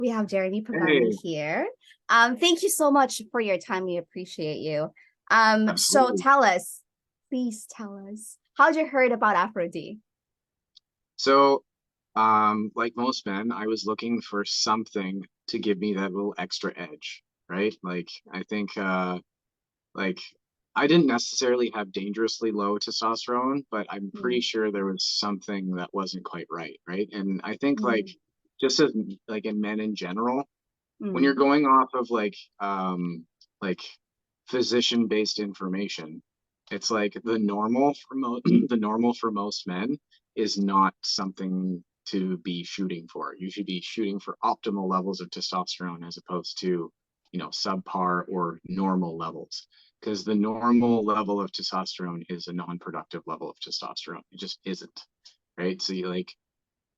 We have Jeremy Pagani Hey, here. Thank you so much for your time. We appreciate you. So absolutely. tell us, please tell us, how'd you heard about Aphro-D? So, like most men, I was looking for something to give me that little extra edge, right? Like, I think, like, I didn't necessarily have dangerously low testosterone, but I'm pretty Mm, sure there was something that wasn't quite right, right? And I think, like, mm, just as like in men in general, when you're mm, going off of like physician-based information, it's like the normal for most men is not something to be shooting for. You should be shooting for optimal levels of testosterone as opposed to, subpar or normal levels. Because the normal level of testosterone is a non-productive level of testosterone. It just isn't, right?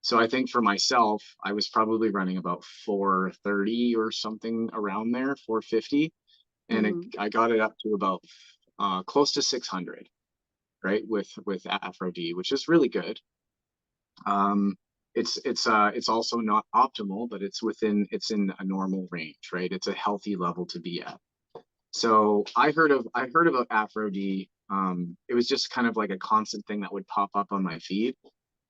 So I think for myself, I was probably running about 430 or something around there, 450, and mm. I got it up to about close to 600, right, with Aphro-D, which is really good. Um, it's also not optimal, but it's in a normal range, right? It's a healthy level to be at. So I heard about Aphro-D. It was just kind of like a constant thing that would pop up on my feed,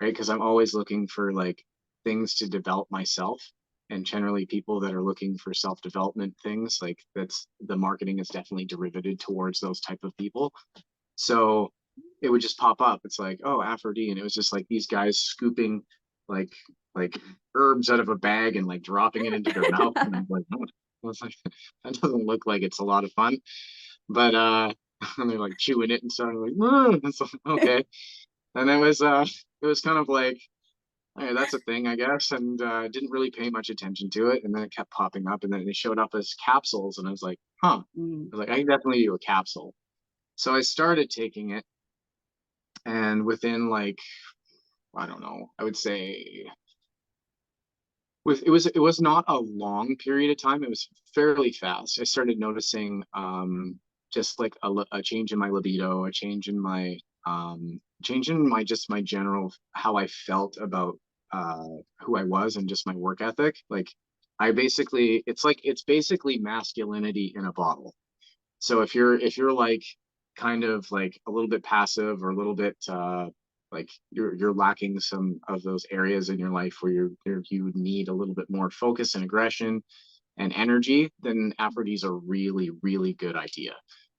right? Because I'm always looking for like things to develop myself. And generally people that are looking for self-development things, like that's the marketing is definitely derivative towards those type of people. So it would just pop up. It's like, oh, Aphro-D. And it was just like these guys scooping like like herbs out of a bag and like dropping it into their mouth. And I'm like, oh. I was like, that doesn't look like it's a lot of fun. But and they're like chewing it and stuff. I'm like, it's like, okay. And it was kind of like, hey, that's a thing, I guess, and didn't really pay much attention to it. And then it kept popping up, and then they showed up as capsules, and I was like, huh. Mm. I was like, I can definitely do a capsule. So I started taking it, and within like, I don't know, I would say it was not a long period of time. It was fairly fast. I started noticing just like a change in my libido, a change in my just my general how I felt about who I was and just my work ethic. Like I basically it's basically masculinity in a bottle. So if you're like kind of like a little bit passive or a little bit like you're lacking some of those areas in your life where you need a little bit more focus and aggression and energy, then Aphrodite is a really, really good idea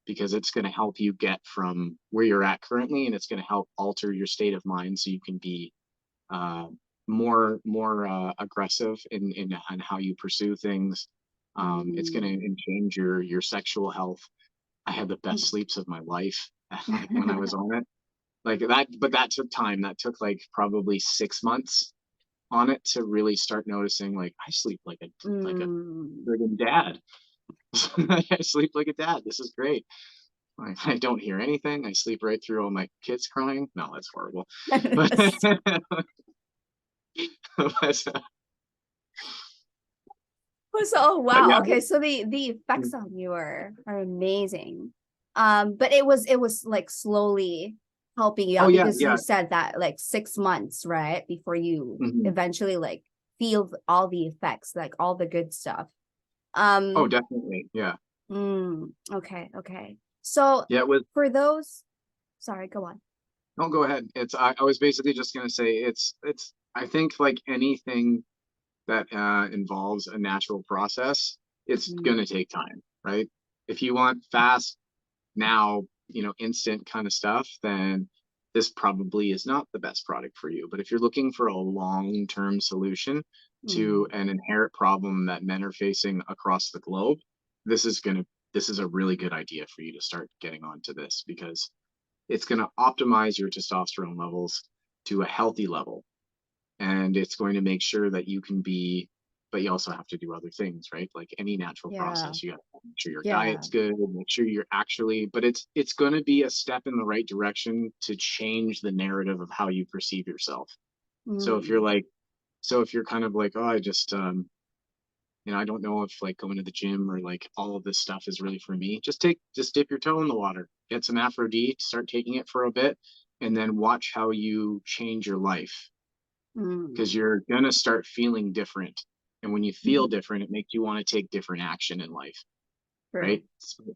because it's going to help you get from where you're at currently, and it's going to help alter your state of mind so you can be uh, more aggressive in how you pursue things. It's going Mm. to change your sexual health. I had the best sleeps of my life like when I was on it. Like that, but that took time. That took like probably 6 months on it to really start noticing like I sleep like a Mm. friggin' dad. I sleep like a dad. This is great. Like, I don't hear anything. I sleep right through all my kids crying. No, that's horrible. But, but, So, oh but wow. yeah. Okay, so the effects on you are amazing. But it was like slowly helping you Oh out yeah, because you yeah. said that like 6 months, right? Before you Mhm. eventually like feel all the effects, like all the good stuff. Oh, Um, definitely. Yeah. okay, okay. So Yeah, it was. for those, sorry, go on. No, go ahead. I was basically just gonna say it's I think like anything that involves a natural process, it's Mm, gonna take time, right? If you want fast now, instant kind of stuff, then this probably is not the best product for you. But if you're looking for a long-term solution to mm, an inherent problem that men are facing across the globe, this is a really good idea for you to start getting onto this because it's going to optimize your testosterone levels to a healthy level, and it's going to make sure that you can be, but you also have to do other things, right? Like any natural yeah, process, you got to make sure your yeah. diet's good, make sure you're actually, but it's going to be a step in the right direction to change the narrative of how you perceive yourself. So if you're Mm, like, so if you're kind of like, oh, I just I don't know if like going to the gym or like all of this stuff is really for me. Just dip your toe in the water, get some Aphro-D, start taking it for a bit, and then watch how you change your life because mm, you're gonna start feeling different. And when you feel different, it makes you want to take different action in life, True. right?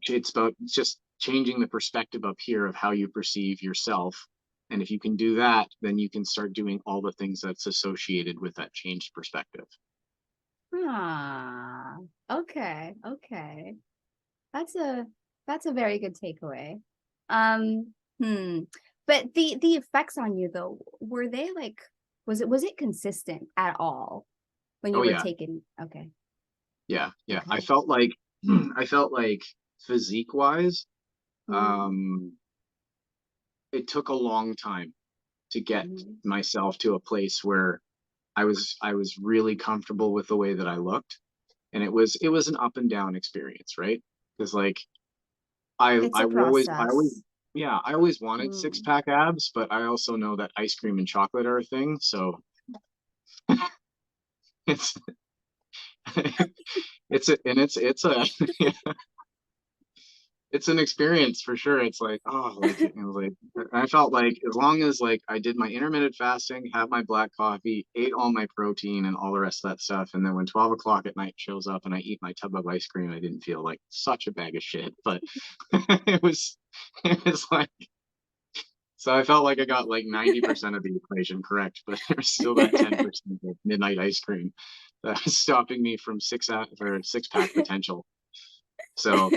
It's about just changing the perspective up here of how you perceive yourself. And if you can do that, then you can start doing all the things that's associated with that changed perspective. Ah, okay, okay. That's a that's a very good takeaway. Um, hmm. But the effects on you though, were they like was it consistent at all when you Oh were yeah, taking okay, yeah. I okay. felt like I felt like physique wise, Mm, um, it took a long time to get mm. myself to a place where I was really comfortable with the way that I looked. And it was an up and down experience, right? Because like It's I a always process. yeah, I always wanted six Mm. pack abs, but I also know that ice cream and chocolate are a thing. So it's it's a it's an experience for sure. It's like, oh, like, like I felt like as long as like I did my intermittent fasting, have my black coffee, ate all my protein and all the rest of that stuff, and then when 12 o'clock at night shows up and I eat my tub of ice cream, I didn't feel like such a bag of shit. But it was it was like, so I felt like I got like 90% of the equation correct, but there's still that 10% of midnight ice cream that was stopping me from six pack potential. So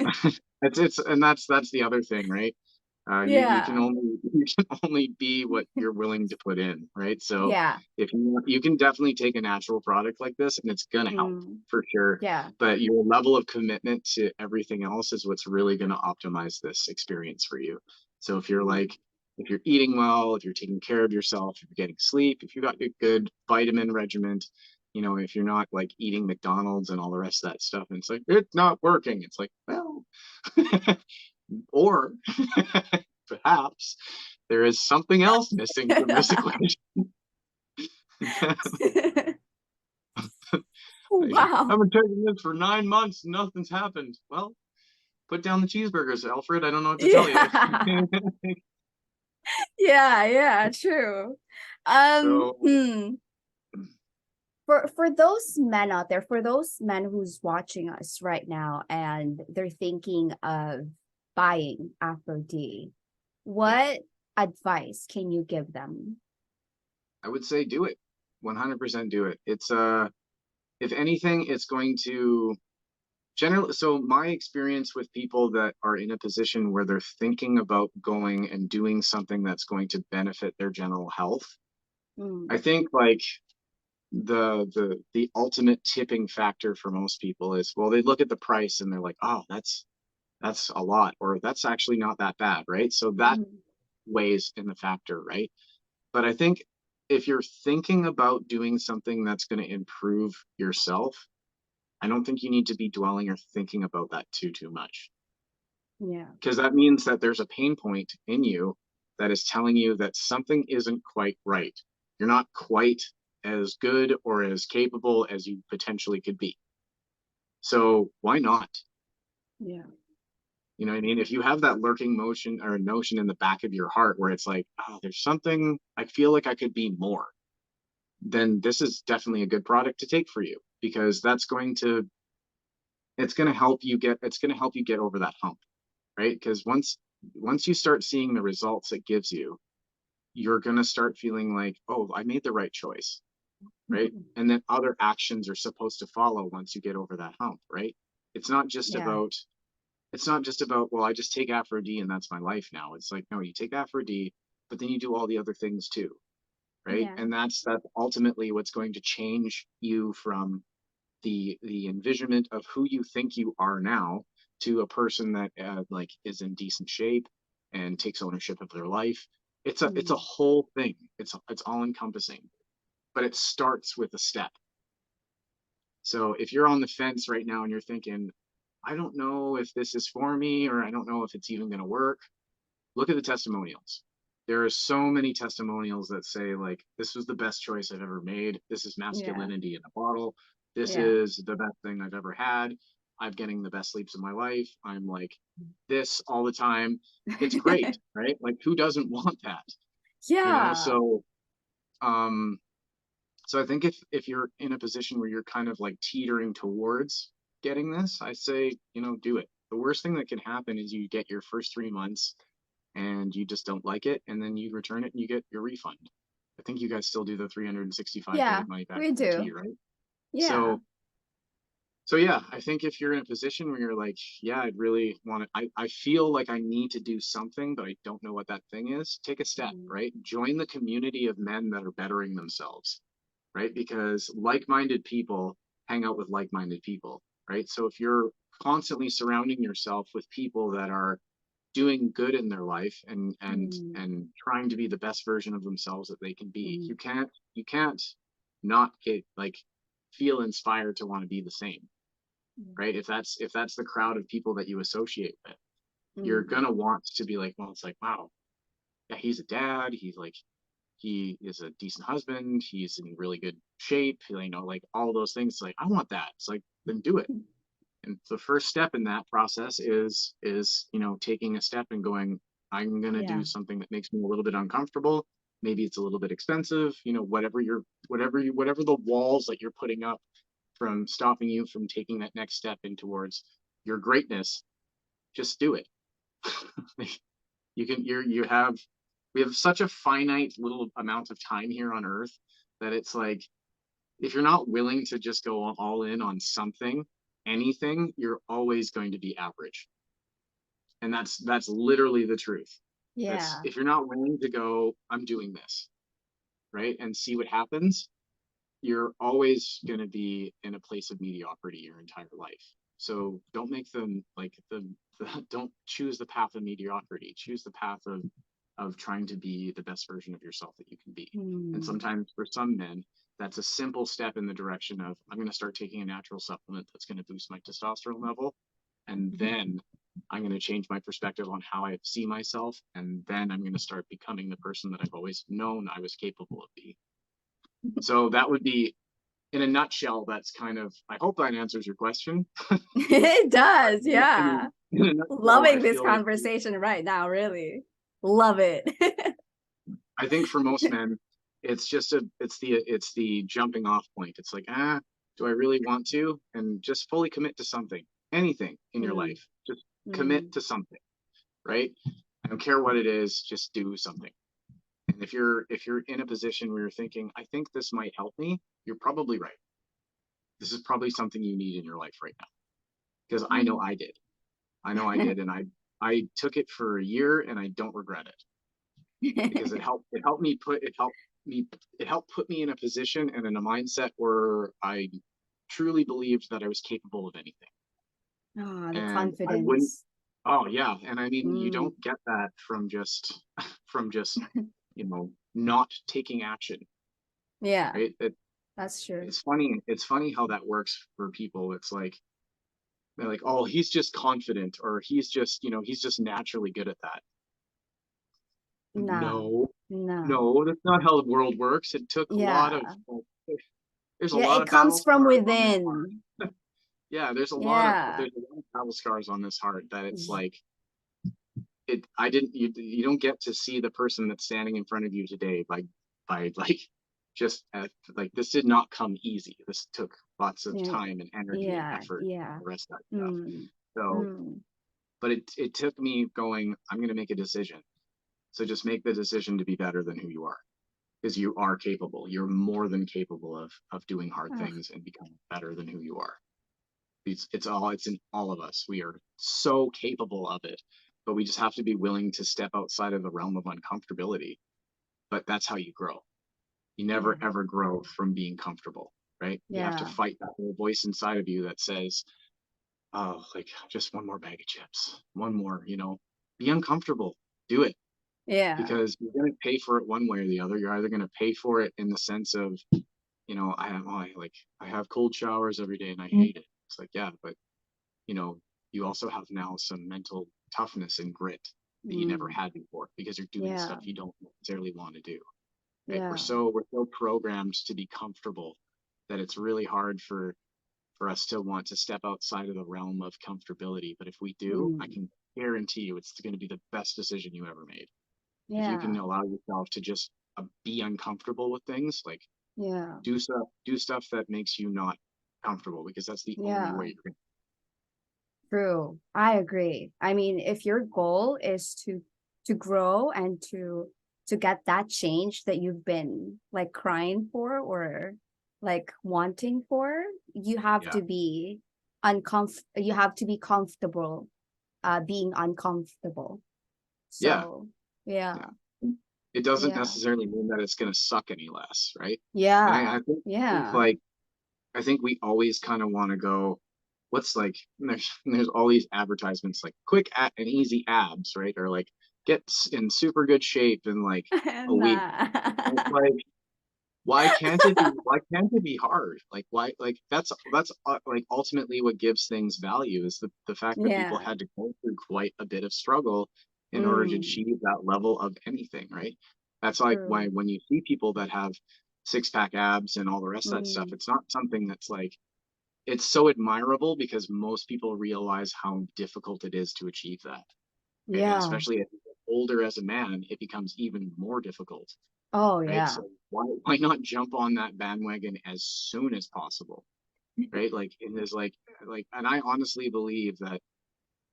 it's and that's the other thing, right? You can Yeah. only you can only be what you're willing to put in, right? So Yeah. if you can definitely take a natural product like this and it's gonna help Mm. for sure. Yeah. But your level of commitment to everything else is what's really gonna optimize this experience for you. So Mm. if you're eating well, if you're taking care of yourself, if you're getting sleep, if you got a good vitamin regimen, if you're not like eating McDonald's and all the rest of that stuff, and it's like it's not working. It's like, well, or perhaps there is something else missing from this equation. Like, Wow. I've been taking this for 9 months and nothing's happened. Well, put down the cheeseburgers, Alfred. I don't know what to tell you. Yeah. Yeah, yeah, true. So, For those men out there, for those men who's watching us right now and they're thinking of buying Aphro-D, yeah, what advice can you give them? I would say do it. 100% do it. If anything, it's going to generally, so my experience with people that are in a position where they're thinking about going and doing something that's going to benefit their general health, I Mm, think like the ultimate tipping factor for most people is, well, they look at the price and they're like, oh, that's a lot, or that's actually not that bad, right? So that mm, weighs in the factor, right? But I think if you're thinking about doing something that's going to improve yourself, I don't think you need to be dwelling or thinking about that too much, yeah, because that means that there's a pain point in you that is telling you that something isn't quite right. You're not quite as good or as capable as you potentially could be. So why not? yeah, You know what I mean? If you have that lurking motion or notion in the back of your heart where it's like, oh, there's something, I feel like I could be more, then this is definitely a good product to take for you, because it's going to help you get over that hump, right? Because once you start seeing the results it gives you, you're going to start feeling like, oh, I made the right choice, right? And then other actions are supposed to follow once you get over that hump, right? It's not just yeah, about it's not just about, well, I just take Aphro-D and that's my life now. It's like, no, you take Aphro-D, but then you do all the other things too, right? yeah, And that's ultimately what's going to change you from the envisionment of who you think you are now to a person that like is in decent shape and takes ownership of their life. It's a mm, whole thing. It's all encompassing, but it starts with a step. So if you're on the fence right now and you're thinking, I don't know if this is for me, or I don't know if it's even going to work, look at the testimonials. There are so many testimonials that say, like, this was the best choice I've ever made. This is yeah, masculinity in a bottle. This yeah, is the best thing I've ever had. I'm getting the best sleeps of my life. I'm like this all the time. It's great, right? Like, who doesn't want that? yeah, So um So I think if you're in a position where you're kind of like teetering towards getting this, I say, you know, do it. The worst thing that can happen is you get your first 3 months and you just don't like it, and then you return it and you get your refund. I think you guys still do the 365-day Yeah, money back we guarantee, do. right? Yeah. So so yeah, I think if you're in a position where you're like, yeah, I'd really want to, I feel like I need to do something, but I don't know what that thing is, take a step, Mhm. right? Join the community of men that are bettering themselves, right? Because like-minded people hang out with like-minded people, right? So if you're constantly surrounding yourself with people that are doing good in their life Mm, and trying to be the best version of themselves that they can be, mm, you can't not get like feel inspired to want to be the same, mm, right? If that's the crowd of people that you associate with, you're mm, gonna want to be like, well, it's like, wow, yeah, he's a dad, he's like, he is a decent husband, he's in really good shape, you know, like all those things. Like, I want that. It's like, then do it. And the first step in that process is you know, taking a step and going, I'm gonna yeah. do something that makes me a little bit uncomfortable. Maybe it's a little bit expensive, you know, whatever the walls that you're putting up from stopping you from taking that next step in towards your greatness, just do it. You can you have we have such a finite little amount of time here on earth that it's like, if you're not willing to just go all in on something, anything, you're always going to be average. And that's literally the truth. That's, Yeah. if you're not willing to go, I'm doing this, right, and see what happens, you're always going to be in a place of mediocrity your entire life. So don't make them like the don't choose the path of mediocrity. Choose the path of trying to be the best version of yourself that you can be. And Mm, sometimes for some men, that's a simple step in the direction of, I'm going to start taking a natural supplement that's going to boost my testosterone level, and mhm. then I'm going to change my perspective on how I see myself, and then I'm going to start becoming the person that I've always known I was capable of being. So that would be, in a nutshell, that's kind of, I hope that answers your question. It does. Yeah. In a nutshell, I Loving this feel like, conversation right now, really. Love it. I think for most men, it's the jumping off point. It's like, do I really want to? And just fully commit to something, anything in your Mm, life. Just commit mm, to something, right? I don't care what it is, just do something. And if you're in a position where you're thinking, I think this might help me, you're probably right. This is probably something you need in your life right now. Because I know mm. I did. I know I did, and I took it for a year, and I don't regret it, because it helped put me in a position and in a mindset where I truly believed that I was capable of anything. Ah, the And I wouldn't. confidence. Oh yeah, and I mean, you Mm, don't get that from just from just not taking action, yeah, right? that's true. It's funny how that works for people. It's like, they're like, oh, he's just confident, or he's just naturally good at that. No, No, no. no, that's not how the world works. It took a lot of, Yeah. there's a Yeah, lot it of comes battle from scars on this heart. within. Yeah, Yeah. there's a lot of battle scars on this heart, that it's like, I didn't, you don't get to see the person that's standing in front of you today by like, just like, this did not come easy. This took lots of Yeah. time and energy and Yeah. effort Yeah. and the rest of that stuff. Mm, So, mm. but it took me going, I'm going to make a decision. So just make the decision to be better than who you are, because you are capable. You're more than capable of doing hard Oh, things and becoming better than who you are. It's in all of us. We are so capable of it, but we just have to be willing to step outside of the realm of uncomfortability. But that's how you grow. You never yeah. ever grow from being comfortable, right? You have to Yeah. fight that little voice inside of you that says, oh, like, just one more bag of chips, one more, be uncomfortable, do it, Yeah. because you're going to pay for it one way or the other. You're either going to pay for it in the sense of, I have cold showers every day and I hate it. It's like, yeah, but you know, you also have now some mental toughness and grit that you never Mm, had before, because you're doing yeah. stuff you don't necessarily want to do. Right? We're Yeah. so we're so programmed to be comfortable that it's really hard for us to want to step outside of the realm of comfortability. But if we do, I Mm, can guarantee you it's going to be the best decision you ever made. If you can yeah. allow yourself to just be uncomfortable with things, like, Yeah. Do stuff that makes you not comfortable, because that's the only Yeah. way you're True. I agree. I mean, if your goal is to grow and to get that change that you've been like crying for or like wanting for, you have yeah to be you have to be comfortable being uncomfortable. yeah So, yeah. yeah. It doesn't Yeah. necessarily mean that it's going to suck any less, right? And Yeah. think Yeah. like, I think we always kind of want to go, what's like, there's all these advertisements like quick and easy abs, right? Or like get in super good shape in like a week. Nah. And it's like, why can't it be hard? Like why, like that's like ultimately what gives things value is the fact that people Yeah. had to go through quite a bit of struggle in order to Mm, achieve that level of anything, right? That's like why true. when you see people that have six pack abs and all the rest of that stuff, Mm, it's not something that's like, it's so admirable because most people realize how difficult it is to achieve that. And yeah. especially as you get older as a man, it becomes even more difficult, Oh, right? yeah. So why not jump on that bandwagon as soon as possible, right? Like it is like, and I honestly believe that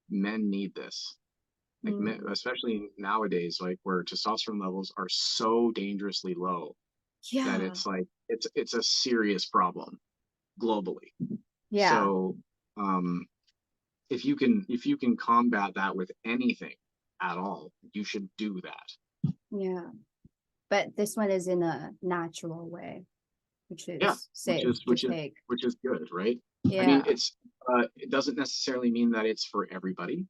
men need this, like men, Mm, especially nowadays, like where testosterone levels are so dangerously low that yeah. it's like it's a serious problem globally. Yeah. So um, if you can combat that with anything at all, you should do that. Yeah. But this one is in a natural way, which Yeah, is which safe is to which is take. which is good, right? I mean, Yeah. it doesn't necessarily mean that it's for everybody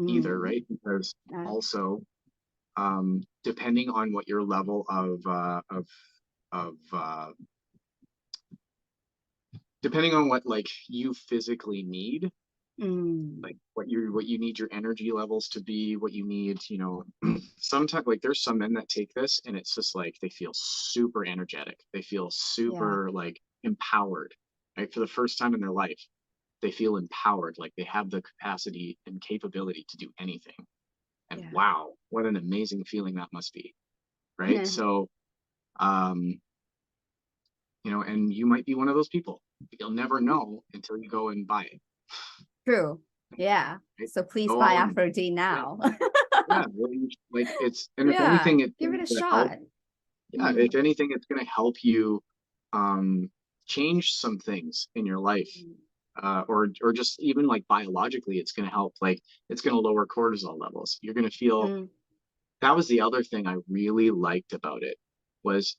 either, Mm, right? Because uh, also, depending on what your level of depending on what like you physically need, mm, like what you need your energy levels to be, what you need, sometimes like there's some men that take this and it's just like they feel super energetic, they feel yeah. super like empowered, right? For the first time in their life, they feel empowered, like they have the capacity and capability to do anything. And Yeah. wow, what an amazing feeling that must be, right? So um and you might be one of those people, you'll never know until you go and buy it, True. Yeah. right? So please Go buy all in. Aphro-D Yeah, now. yeah, really, like it's, and if Yeah. anything, it's Give it a going to help. shot. Yeah, Mm, if anything, it's going to help you change some things in your life, or just even like biologically, it's going to help. Like it's going to lower cortisol levels. You're going to feel. mm. That was the other thing I really liked about it, was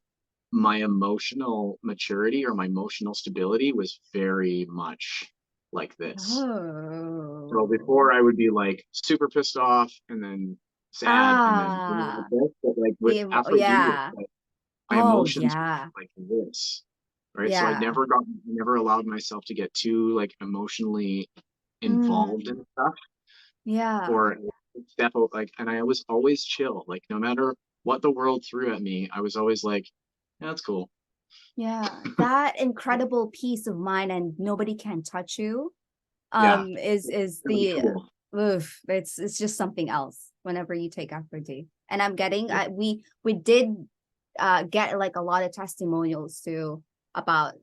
my emotional maturity or my emotional stability was very much like this. So Oh. before I would be like super pissed off and then sad and then like Ah. this, but like with Aphro-D, it's Yeah. like my Oh, emotions yeah. like this, right? So I Yeah. never allowed myself to get too like emotionally involved Mm, in stuff, yeah. or step out, like, and I was always chill, like no matter what the world threw at me, I was always like, yeah, that's cool. Yeah. That incredible peace of mind and nobody can touch you Yeah, is really the cool. oof, it's just something else whenever you take Aphro-D. And I'm getting Yeah. we did get like a lot of testimonials too about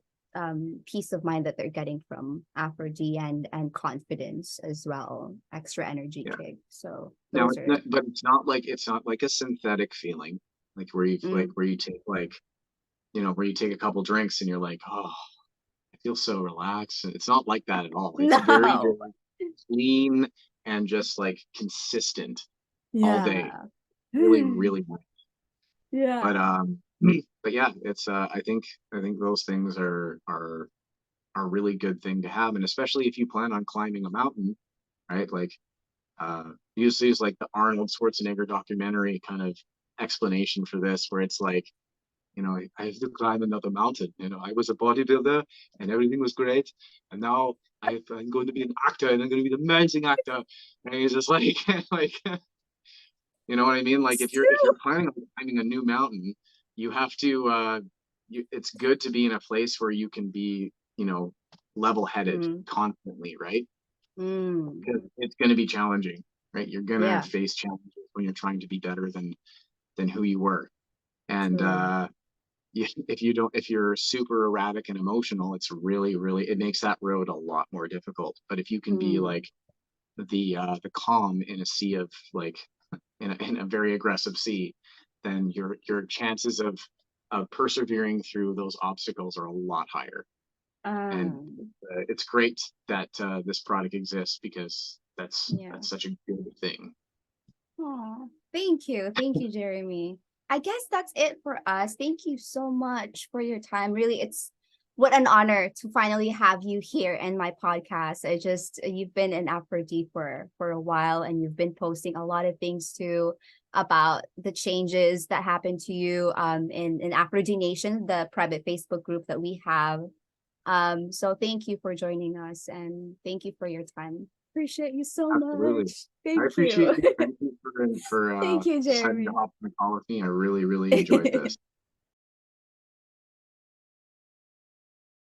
peace of mind that they're getting from Aphro-D and confidence as well, extra energy Yeah. kick. So Now those it's are not, but it's not like a synthetic feeling, like mm, where you take like, where you take a couple drinks and you're like, oh, I feel so relaxed. And it's not like that at all. It's very, very no. clean and just like consistent all day. Yeah. Really, really nice. But Yeah. but yeah, it's I think those things are a really good thing to have, and especially if you plan on climbing a mountain, right? Like usually it's like the Arnold Schwarzenegger documentary kind of explanation for this, where it's like, I have to climb another mountain. I was a bodybuilder and everything was great. And now I'm going to be an actor and I'm going to be an amazing actor. And he's just like, like, you know what I mean? Like It's if you're true. planning on climbing a new mountain, you have to, it's good to be in a place where you can be, level-headed Mm, constantly, right? mm, Because it's going to be challenging, right? You're going to yeah, face challenges when you're trying to be better than who you were. And true. if you don't, if you're super erratic and emotional, it's really, really, it makes that road a lot more difficult. But if you can be Mm. like the calm in a sea of like in a very aggressive sea, then your chances of persevering through those obstacles are a lot higher. And Um, it's great that this product exists because yeah. that's such a good thing. Oh, thank you. Thank you, Jeremy. I guess that's it for us. Thank you so much for your time. Really, it's what an honor to finally have you here in my podcast. I just you've been in Aphro-D for a while, and you've been posting a lot of things too about the changes that happened to you in Aphro-D Nation, the private Facebook group that we have. So thank you for joining us, and thank you for your time. Appreciate you so Absolutely. much. I Thank appreciate you. you. Thank you for Thank you, deciding to Jeremy. hop on the call with me. I really, really enjoyed this.